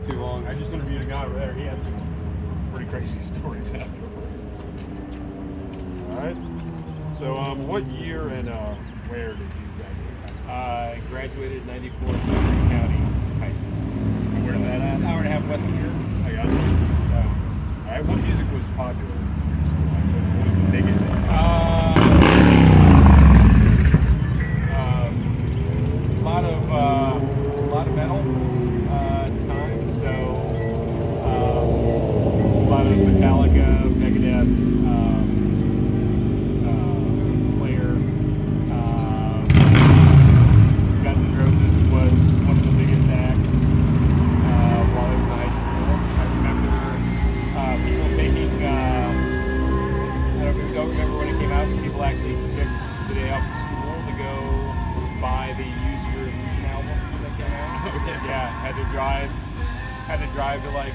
Too long. I just interviewed a guy over there. He had some pretty crazy stories afterwards. All right. So, what year and where did you graduate? I graduated in '94 from Greene County High School. And where's that at? An hour and a half west of here. I got you. So, all right. What music was popular? Like, what was the biggest? A lot of metal at the time. So a lot of Metallica, Megadeth, Slayer. Guns N' Roses was one of the biggest acts while I was in high school. I remember people taking. I don't remember when it came out, but people actually took the day off of school to go buy the Use Your Illusion album that came out. Yeah, had to drive to like.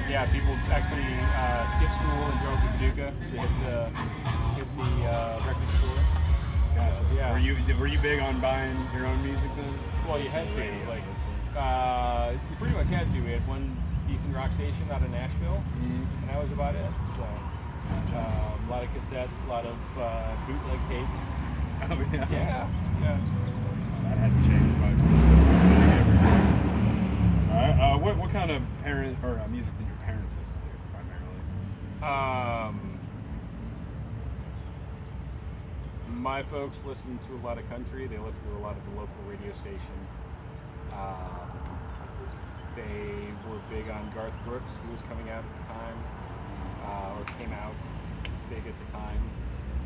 Yeah, people actually skipped school and drove to Paducah to hit the record store. Gotcha. Yeah. Were you big on buying your own music then? Well, you had to. Like, you pretty much had to. We had one decent rock station out of Nashville, and that was about it. So, a lot of cassettes, a lot of bootleg tapes. Oh yeah. Yeah. That hadn't changed much. All right. What kind of music did your parents listen to primarily? My folks listen to a lot of country. They listen to a lot of the local radio station. They were big on Garth Brooks, who was coming out at the time, or came out big at the time.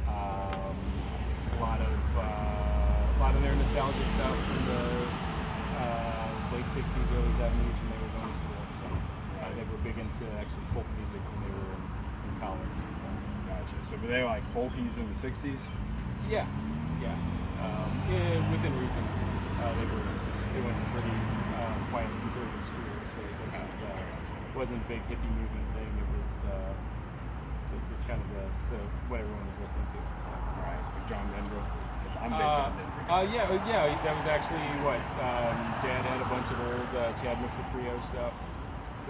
A lot of their nostalgic stuff from the late '60s, early '70s when they were going to school. So they were big into actually folk music when they were in college. So. Gotcha. So were they like folkies in the '60s? Yeah. Within reason. They went to pretty quiet conservative schools, so it wasn't a big hippie movement thing. It was just kind of the what everyone was listening to. So. All right, like John Denver. I'm big John Denver. Yeah. That was actually what Dad had a bunch of old Chad Mitchell Trio stuff.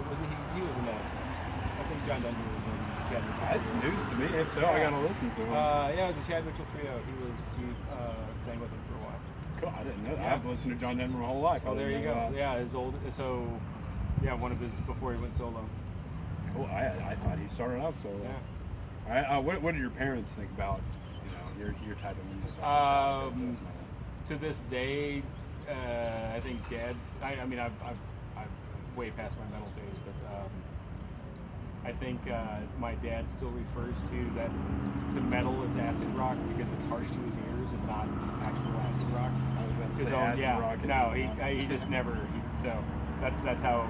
But wasn't he was in that? I think John Denver was in Chad Mitchell Trio. That's news to me. If so, I gotta listen to him. Yeah, it was a Chad Mitchell Trio. He sang with him for a while. Cool. I didn't know that. Yeah. I've listened to John Denver my whole life. Oh, there you go. Yeah, his old. So, yeah, one of his before he went solo. Cool. I thought he started out solo. Yeah. All right. What do your parents think about your type of music? To this day, I think Dad. I mean, I've way past my metal phase, but I think my dad still refers to metal as acid rock because it's harsh to his ears and not actual acid rock. I was about to say acid rock. No, he just never. So that's how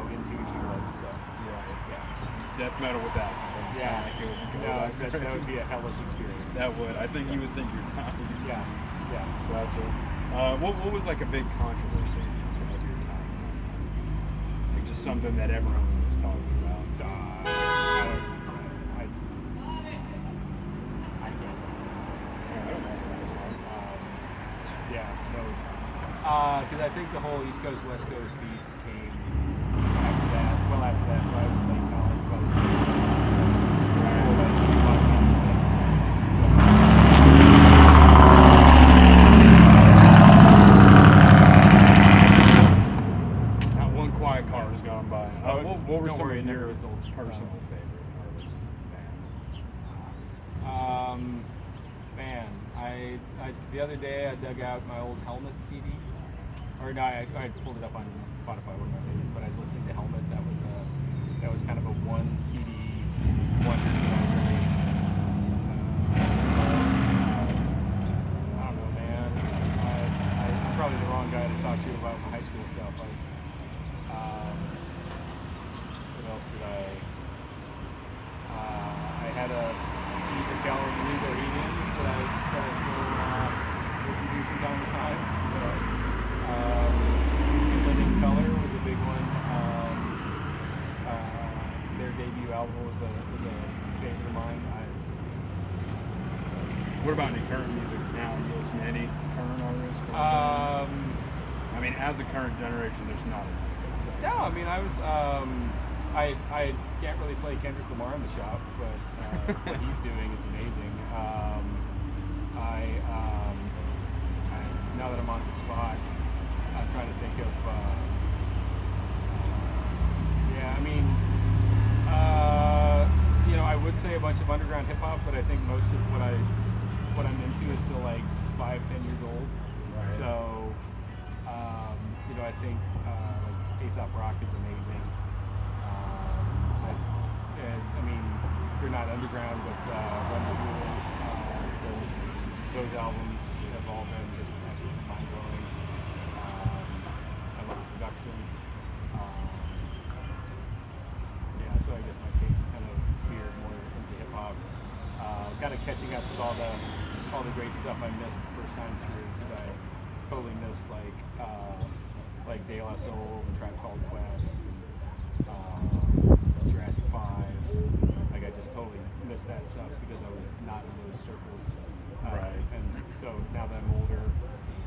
into it he was. So yeah. Death metal with acid. Yeah. That would be a hellish experience. That would. I think he would think you're not. Yeah. Gotcha. What was like a big controversy of your time? Like just something that everyone was talking about. I can't. Yeah, Because I think the whole East Coast West Coast beef came after that. Well, after that, so I was in late college. Not one quiet car has gone by. What were Don't some worry, of your never results. personal favorite artists, bands? Man, I the other day I dug out my old Helmet CD. Or no, I pulled it up on Spotify, one of my favorites, but I was listening to Helmet. That was kind of a one CD wonder that I really I don't know, man. I'm probably the wrong guy to talk to about my high school stuff. What else did I had a Ether Gallery Blue Bohemians that I still listen to from time to time. So, Living Color was a big one. Their debut album was a favorite of mine. What about any current music now? Do you listen to any current artists? I saying as a current generation, there's not a ton of good stuff. No, I mean, I was, I can't really play Kendrick Lamar in the shop, but what he's doing is amazing. Now that I'm on the spot, I'm trying to think of, yeah, I mean, you know, I would say a bunch of underground hip hop, but I think most of what I'm into is still like 5-10 years old. Right. So, you know, I think like Aesop Rock is amazing. I mean, they're not underground, but Run the Rules, those albums have all been just absolutely mind blowing. I love the production. Yeah, so I guess my taste kind of veered more into hip hop. Kind of catching up with all the great stuff I missed the first time through, because I totally missed like De La Soul and Tribe Called Quest, Jurassic 5. Like I just totally missed that stuff because I was not in those circles. Right. And so now that I'm older,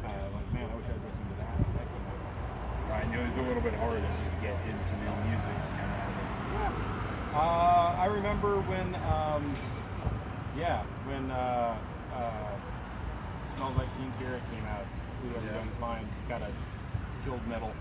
like man, I wish I was listening to that. That came out. Right. And it was a little bit harder to get into new music. I remember when, Smells Like Teen Spirit came out. Who Young's Mind got a Killed Metal